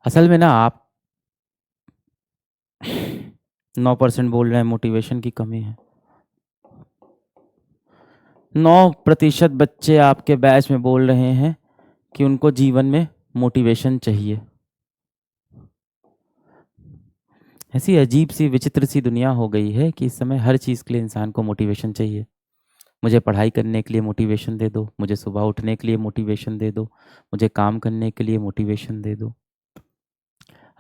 असल में ना आप 9% बोल रहे हैं मोटिवेशन की कमी है। 9% बच्चे आपके बैच में बोल रहे हैं कि उनको जीवन में मोटिवेशन चाहिए। ऐसी अजीब सी विचित्र सी दुनिया हो गई है कि इस समय हर चीज़ के लिए इंसान को मोटिवेशन चाहिए। मुझे पढ़ाई करने के लिए मोटिवेशन दे दो, मुझे सुबह उठने के लिए मोटिवेशन दे दो, मुझे काम करने के लिए मोटिवेशन दे दो।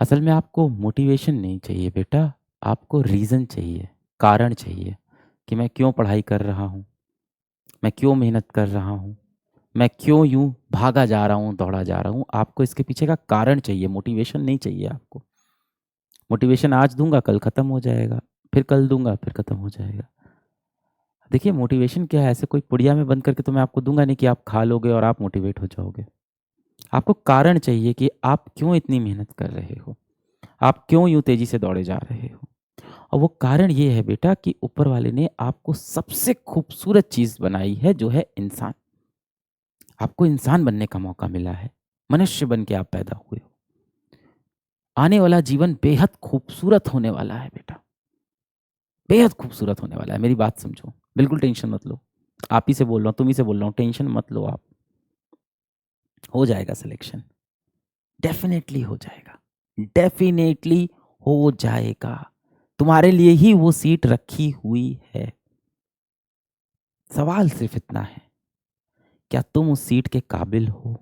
असल में आपको मोटिवेशन नहीं चाहिए बेटा, आपको रीज़न चाहिए, कारण चाहिए कि मैं क्यों पढ़ाई कर रहा हूँ, मैं क्यों मेहनत कर रहा हूँ, मैं क्यों यूँ भागा जा रहा हूँ, दौड़ा जा रहा हूँ। आपको इसके पीछे का कारण चाहिए, मोटिवेशन नहीं चाहिए आपको। मोटिवेशन आज दूँगा, कल ख़त्म हो जाएगा, फिर कल दूँगा, फिर ख़त्म हो जाएगा। देखिए मोटिवेशन क्या है, ऐसे कोई पुड़िया में बंद करके तो मैं आपको दूँगा नहीं कि आप खा लोगे और आप मोटिवेट हो जाओगे। आपको कारण चाहिए कि आप क्यों इतनी मेहनत कर रहे हो, आप क्यों यूँ तेज़ी से दौड़े जा रहे हो। और वो कारण ये है बेटा कि ऊपर वाले ने आपको सबसे खूबसूरत चीज़ बनाई है जो है इंसान। आपको इंसान बनने का मौका मिला है, मनुष्य बन के आप पैदा हुए हो। आने वाला जीवन बेहद खूबसूरत होने वाला है बेटा, बेहद खूबसूरत होने वाला है। मेरी बात समझो, बिल्कुल टेंशन मत लो। आप ही से बोल रहा हूँ, तुम ही से बोल रहा हूँ, टेंशन मत लो आप। हो जाएगा सिलेक्शन, डेफ़िनेटली हो जाएगा, डेफ़िनेटली हो जाएगा। तुम्हारे लिए ही वो सीट रखी हुई है। सवाल सिर्फ़ इतना है, क्या तुम उस सीट के काबिल हो?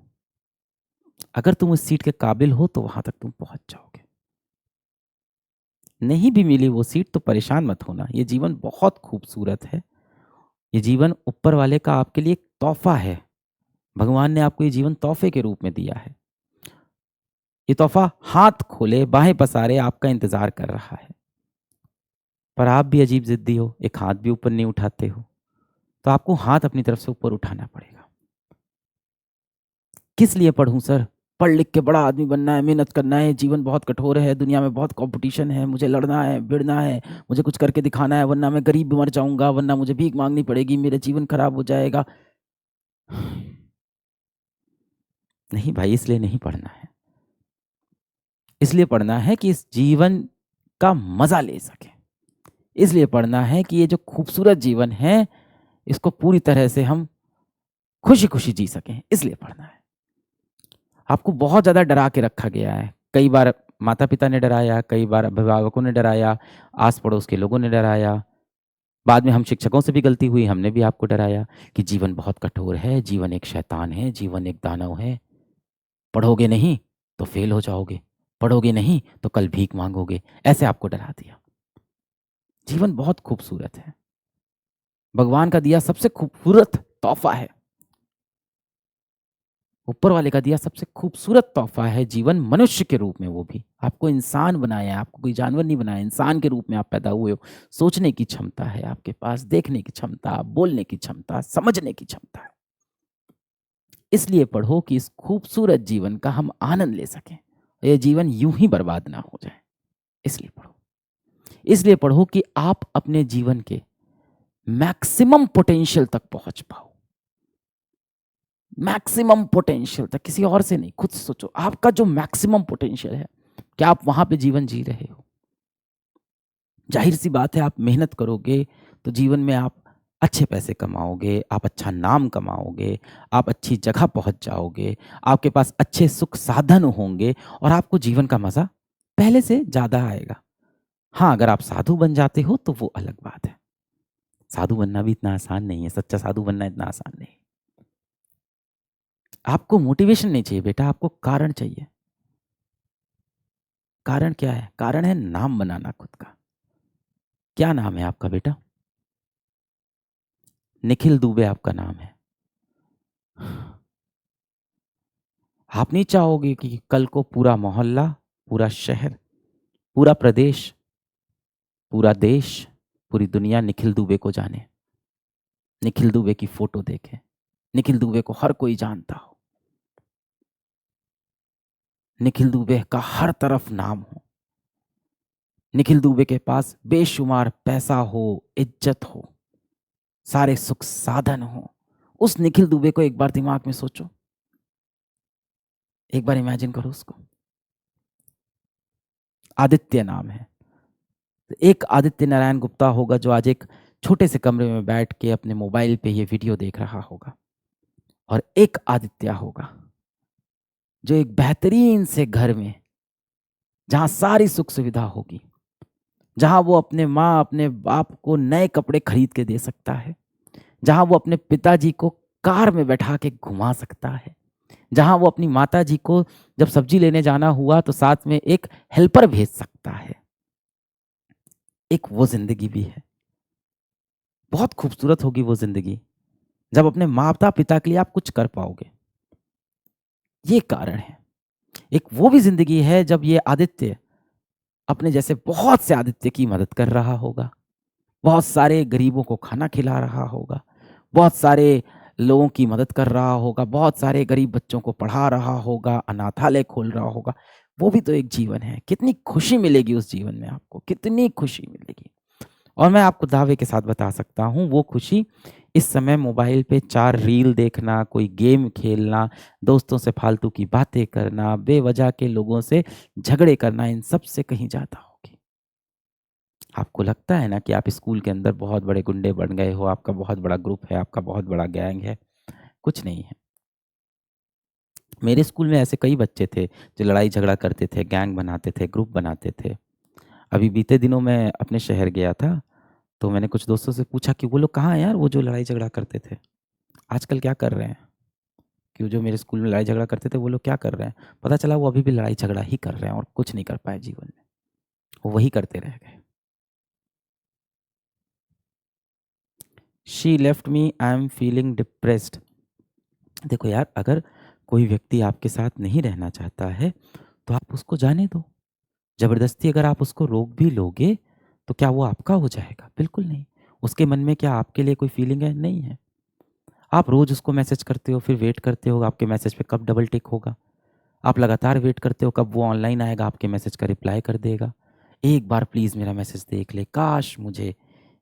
अगर तुम उस सीट के काबिल हो तो वहाँ तक तुम पहुँच जाओगे। नहीं भी मिली वो सीट तो परेशान मत होना, ये जीवन बहुत खूबसूरत है। ये जीवन ऊपर वाले का आपके लिए एक तोहफ़ा है। भगवान ने आपको ये जीवन तोहफ़े के रूप में दिया है। ये तोहफ़ा हाथ खोले, बाहें पसारे आपका इंतज़ार कर रहा है। पर आप भी अजीब ज़िद्दी हो, एक हाथ भी ऊपर नहीं उठाते हो। तो आपको हाथ अपनी तरफ से ऊपर उठाना पड़ेगा। किस लिए पढ़ूँ सर? पढ़ लिख के बड़ा आदमी बनना है, मेहनत करना है, जीवन बहुत कठोर है, दुनिया में बहुत कॉम्पिटिशन है, मुझे लड़ना है, भिड़ना है, मुझे कुछ करके दिखाना है वरना मैं गरीब मर जाऊँगा, वरना मुझे भीख माँगनी पड़ेगी, मेरा जीवन खराब हो जाएगा। नहीं भाई, इसलिए नहीं पढ़ना है। इसलिए पढ़ना है कि इस जीवन का मज़ा ले सकें। इसलिए पढ़ना है कि ये जो खूबसूरत जीवन है, इसको पूरी तरह से हम खुशी-खुशी जी सकें, इसलिए पढ़ना है। आपको बहुत ज़्यादा डरा के रखा गया है। कई बार माता-पिता ने डराया, कई बार अभिभावकों ने डराया, आस-पड़ोस के लोगों ने डराया। बाद में हम शिक्षकों से भी गलती हुई, हमने भी आपको डराया कि जीवन बहुत कठोर है, जीवन एक शैतान है, जीवन एक दानव है। पढ़ोगे नहीं तो फ़ेल हो जाओगे, पढ़ोगे नहीं तो कल भीख माँगोगे, ऐसे आपको डरा दिया। जीवन बहुत खूबसूरत है। भगवान का दिया सबसे खूबसूरत तोहफ़ा है। ऊपर वाले का दिया सबसे खूबसूरत तोहफ़ा है जीवन, मनुष्य के रूप में वो भी। आपको इंसान बनाया है, आपको कोई जानवर नहीं बनाया, इंसान के रूप में आप पैदा हुए हो। सोचने की क्षमता है आपके पास, देखने की क्षमता, बोलने की क्षमता, समझने की क्षमता है। इसलिए पढ़ो कि इस खूबसूरत जीवन का हम आनंद ले सकें। ये जीवन यूँ ही बर्बाद ना हो जाए, इसलिए पढ़ो। इसलिए पढ़ो कि आप अपने जीवन के मैक्सिमम पोटेंशियल तक पहुँच पाओ। मैक्सिमम पोटेंशियल तक, किसी और से नहीं, खुद सोचो आपका जो मैक्सिमम पोटेंशियल है, क्या आप वहां पे जीवन जी रहे हो? जाहिर सी बात है, आप मेहनत करोगे तो जीवन में आप अच्छे पैसे कमाओगे, आप अच्छा नाम कमाओगे, आप अच्छी जगह पहुंच जाओगे, आपके पास अच्छे सुख साधन होंगे और आपको जीवन का मजा पहले से ज्यादा आएगा। हाँ, अगर आप साधु बन जाते हो तो वो अलग बात है। साधु बनना भी इतना आसान नहीं है, सच्चा साधु बनना इतना आसान नहीं। आपको मोटिवेशन नहीं चाहिए बेटा, आपको कारण चाहिए। कारण क्या है? कारण है नाम बनाना खुद का। क्या नाम है आपका बेटा? निखिल दुबे आपका नाम है। आप नहीं चाहोगे कि कल को पूरा मोहल्ला, पूरा शहर, पूरा प्रदेश, पूरा देश, पूरी दुनिया निखिल दुबे को जाने, निखिल दुबे की फोटो देखे, निखिल दुबे को हर कोई जानता हो, निखिल दुबे का हर तरफ नाम हो, निखिल दुबे के पास बेशुमार पैसा हो, इज्जत हो, सारे सुख साधन हो। उस निखिल दुबे को एक बार दिमाग में सोचो, एक बार इमेजिन करो उसको। आदित्य नाम है। तो एक आदित्य नारायण गुप्ता होगा जो आज एक छोटे से कमरे में बैठ के अपने मोबाइल पे ये वीडियो देख रहा होगा, और एक आदित्य होगा जो एक बेहतरीन से घर में, जहाँ सारी सुख सुविधा होगी, जहाँ वो अपने माँ अपने बाप को नए कपड़े खरीद के दे सकता है, जहाँ वो अपने पिताजी को कार में बैठा के घुमा सकता है, जहाँ वो अपनी माताजी को जब सब्जी लेने जाना हुआ तो साथ में एक हेल्पर भेज सकता है। एक वो जिंदगी भी है, बहुत खूबसूरत होगी वो जिंदगी, जब अपने माता पिता के लिए आप कुछ कर पाओगे। ये कारण है। एक वो भी जिंदगी है जब ये आदित्य अपने जैसे बहुत से आदित्य की मदद कर रहा होगा, बहुत सारे गरीबों को खाना खिला रहा होगा, बहुत सारे लोगों की मदद कर रहा होगा, बहुत सारे गरीब बच्चों को पढ़ा रहा होगा, अनाथालय खोल रहा होगा। वो भी तो एक जीवन है। कितनी खुशी मिलेगी उस जीवन में, आपको कितनी खुशी मिलेगी। और मैं आपको दावे के साथ बता सकता हूँ, वो खुशी इस समय मोबाइल पे 4 रील देखना, कोई गेम खेलना, दोस्तों से फालतू की बातें करना, बेवजह के लोगों से झगड़े करना, इन सब से कहीं ज़्यादा होगी। आपको लगता है ना कि आप स्कूल के अंदर बहुत बड़े गुंडे बन गए हो, आपका बहुत बड़ा ग्रुप है, आपका बहुत बड़ा गैंग है। कुछ नहीं है। मेरे स्कूल में ऐसे कई बच्चे थे जो लड़ाई झगड़ा करते थे, गैंग बनाते थे, ग्रुप बनाते थे। अभी बीते दिनों मैं अपने शहर गया था, तो मैंने कुछ दोस्तों से पूछा कि वो लोग कहाँ हैं यार, वो जो लड़ाई झगड़ा करते थे? आजकल क्या कर रहे हैं? कि वो जो मेरे स्कूल में लड़ाई झगड़ा करते थे, वो लोग क्या कर रहे हैं? पता चला वो अभी भी लड़ाई झगड़ा ही कर रहे हैं और कुछ नहीं कर पाए जीवन में। वो वही करते रह गए। She left me, I am feeling depressed. देखो यार, अगर कोई व्यक्ति आपके साथ नहीं रहना चाहता है, तो आप उसको जाने दो। ज़बरदस्ती अगर आप उसको रोक भी लोगे, तो क्या वो आपका हो जाएगा? बिल्कुल नहीं। उसके मन में क्या आपके लिए कोई फीलिंग है? नहीं है। आप रोज़ उसको मैसेज करते हो, फिर वेट करते हो आपके मैसेज पे कब डबल टिक होगा। आप लगातार वेट करते हो कब वो ऑनलाइन आएगा, आपके मैसेज का रिप्लाई कर देगा। एक बार प्लीज़ मेरा मैसेज देख ले, काश मुझे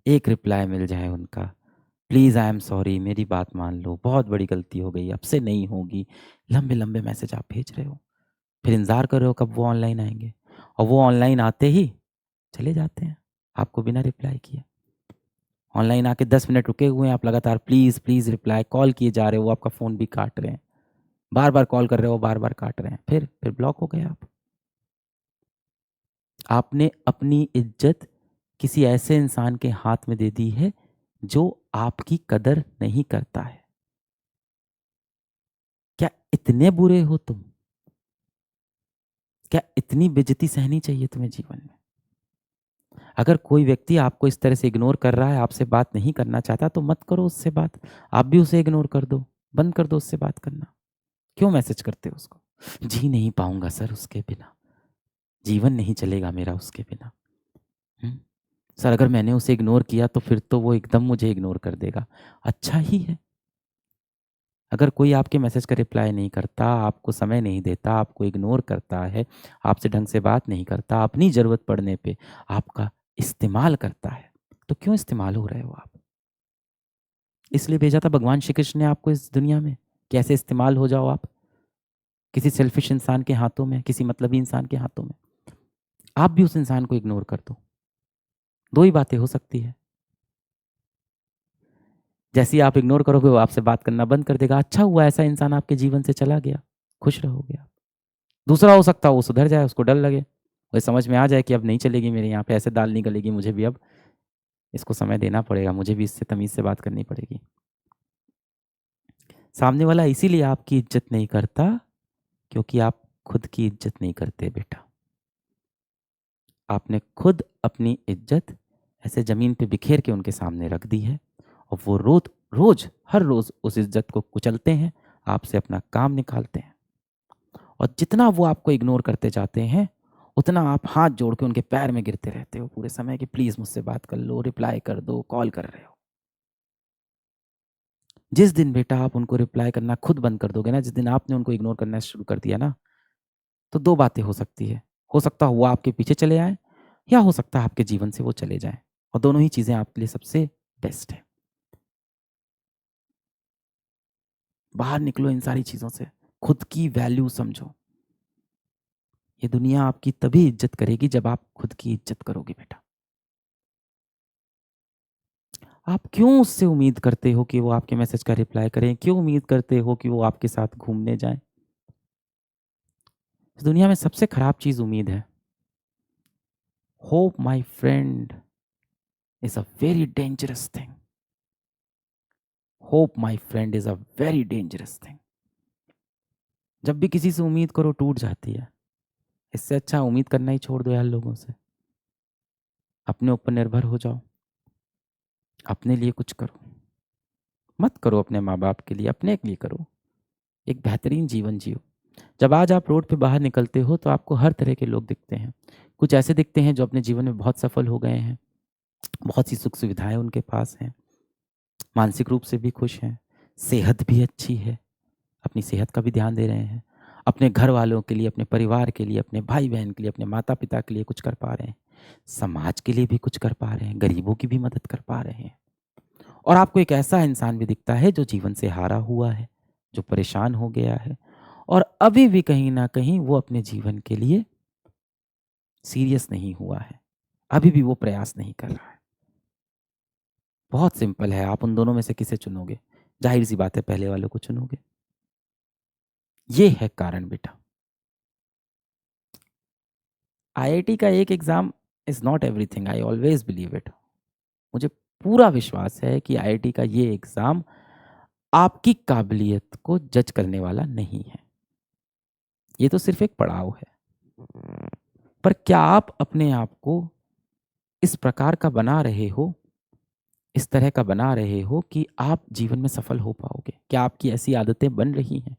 एक रिप्लाई मिल जाए उनका। प्लीज़ आई एम सॉरी, मेरी बात मान लो, बहुत बड़ी गलती हो गई, अब से नहीं होगी। लंबे-लंबे मैसेज आप भेज रहे हो। फिर इंतज़ार कर रहे हो कब वो ऑनलाइन आएँगे, और वो ऑनलाइन आते ही चले जाते हैं, आपको बिना रिप्लाई किए। ऑनलाइन आके 10 मिनट रुके हुए हैं, आप लगातार प्लीज़, प्लीज़ रिप्लाई कॉल किए जा रहे हो, वो आपका फ़ोन भी काट रहे हैं। बार-बार कॉल कर रहे हो, बार-बार काट रहे हैं। फिर ब्लॉक हो गए आप। आपने अपनी इज़्ज़त किसी ऐसे इंसान के हाथ में दे दी है, जो आपकी कदर नहीं करता है। क्या इतने बुरे हो तुम? क्या इतनी बेइज़्ज़ती सहनी चाहिए तुम्हें जीवन में? अगर कोई व्यक्ति आपको इस तरह से इग्नोर कर रहा है, आपसे बात नहीं करना चाहता, तो मत करो उससे बात। आप भी उसे इग्नोर कर दो, बंद कर दो उससे बात करना। क्यों मैसेज करते हो उसको? जी नहीं पाऊँगा सर उसके बिना, जीवन नहीं चलेगा मेरा उसके बिना। हुँ। सर अगर मैंने उसे इग्नोर किया तो फिर तो वो एकदम मुझे इग्नोर कर देगा। अच्छा ही है। अगर कोई आपके मैसेज का रिप्लाई नहीं करता, आपको समय नहीं देता, आपको इग्नोर करता है, आपसे ढंग से बात नहीं करता, अपनी ज़रूरत पड़ने पे आपका इस्तेमाल करता है, तो क्यों इस्तेमाल हो रहे हो आप? इसलिए भेजा था भगवान श्री कृष्ण ने आपको इस दुनिया में, कि ऐसे इस्तेमाल हो जाओ आप, किसी सेल्फिश इंसान के हाथों में, किसी मतलबी इंसान के हाथों में। आप भी उस इंसान को इग्नोर कर दो। 2 ही बातें हो सकती है। जैसे ही आप इग्नोर करोगे, वो आपसे बात करना बंद कर देगा। अच्छा हुआ ऐसा इंसान आपके जीवन से चला गया, खुश रहोगे आप। दूसरा हो सकता है वो सुधर जाए, उसको डर लगे, उसे समझ में आ जाए कि अब नहीं चलेगी मेरे यहाँ पे, ऐसे दाल नहीं गलेगी, मुझे भी अब इसको समय देना पड़ेगा, मुझे भी इससे तमीज़ से बात करनी पड़ेगी। सामने वाला इसीलिए आपकी इज़्ज़त नहीं करता, क्योंकि आप खुद की इज़्ज़त नहीं करते बेटा। आपने खुद अपनी इज़्ज़त ऐसे ज़मीन पे बिखेर के उनके सामने रख दी है, और वो हर रोज़ उस इज़्ज़त को कुचलते हैं, आपसे अपना काम निकालते हैं। और जितना वो आपको इग्नोर करते जाते हैं, उतना आप हाथ जोड़ के उनके पैर में गिरते रहते हो पूरे समय कि प्लीज़ मुझसे बात कर लो, रिप्लाई कर दो, कॉल कर रहे हो। जिस दिन बेटा आप उनको रिप्लाई करना खुद बंद कर दोगे ना, जिस दिन आपने उनको इग्नोर करना शुरू कर दिया ना, तो 2 बातें हो सकती है। हो सकता है वो आपके पीछे चले आएँ, या हो सकता है आपके जीवन से वो चले जाएँ, और दोनों ही चीज़ें आपके लिए सबसे बेस्ट है। बाहर निकलो इन सारी चीज़ों से, खुद की वैल्यू समझो। ये दुनिया आपकी तभी इज्जत करेगी जब आप खुद की इज्जत करोगे बेटा। आप क्यों उससे उम्मीद करते हो कि वो आपके मैसेज का रिप्लाई करें? क्यों उम्मीद करते हो कि वो आपके साथ घूमने जाएँ? इस दुनिया में सबसे खराब चीज़ उम्मीद है। Hope my friend is a very dangerous thing. Hope my friend is a very dangerous thing. जब भी किसी से उम्मीद करो टूट जाती है। इससे अच्छा उम्मीद करना ही छोड़ दो यार लोगों से। अपने ऊपर निर्भर हो जाओ। अपने लिए कुछ करो। मत करो अपने माँ-बाप के लिए, अपने के लिए करो। एक बेहतरीन जीवन जियो। जब आज आप रोड पे बाहर निकलते हो तो आपको हर तरह के लोग दिखते हैं। कुछ ऐसे दिखते हैं जो अपने जीवन में बहुत सफल हो गए हैं, बहुत सी सुख सुविधाएँ उनके पास हैं, मानसिक रूप से भी खुश हैं, सेहत भी अच्छी है, अपनी सेहत का भी ध्यान दे रहे हैं, अपने घर वालों के लिए, अपने परिवार के लिए, अपने भाई-बहन के लिए, अपने माता-पिता के लिए कुछ कर पा रहे हैं, समाज के लिए भी कुछ कर पा रहे हैं, गरीबों की भी मदद कर पा रहे हैं। और आपको एक ऐसा इंसान भी दिखता है जो जीवन से हारा हुआ है, जो परेशान हो गया है और अभी भी कहीं न कहीं वो अपने जीवन के लिए सीरियस नहीं हुआ है। अभी भी वो प्रयास नहीं कर रहा है। बहुत सिंपल है, आप उन दोनों में से किसे चुनोगे? ज़ाहिर-सी बात है पहले वाले को चुनोगे। ये है कारण बेटा। आईआईटी का एक exam is not everything, I always believe it. मुझे पूरा विश्वास है कि आईआईटी का ये एग्ज़ाम आपकी काबिलियत को जज करने वाला नहीं है। ये तो सिर्फ़ एक पड़ाव है। पर क्या आप अपने आप को इस प्रकार का बना रहे हो, इस तरह का बना रहे हो कि आप जीवन में सफल हो पाओगे? क्या आपकी ऐसी आदतें बन रही हैं?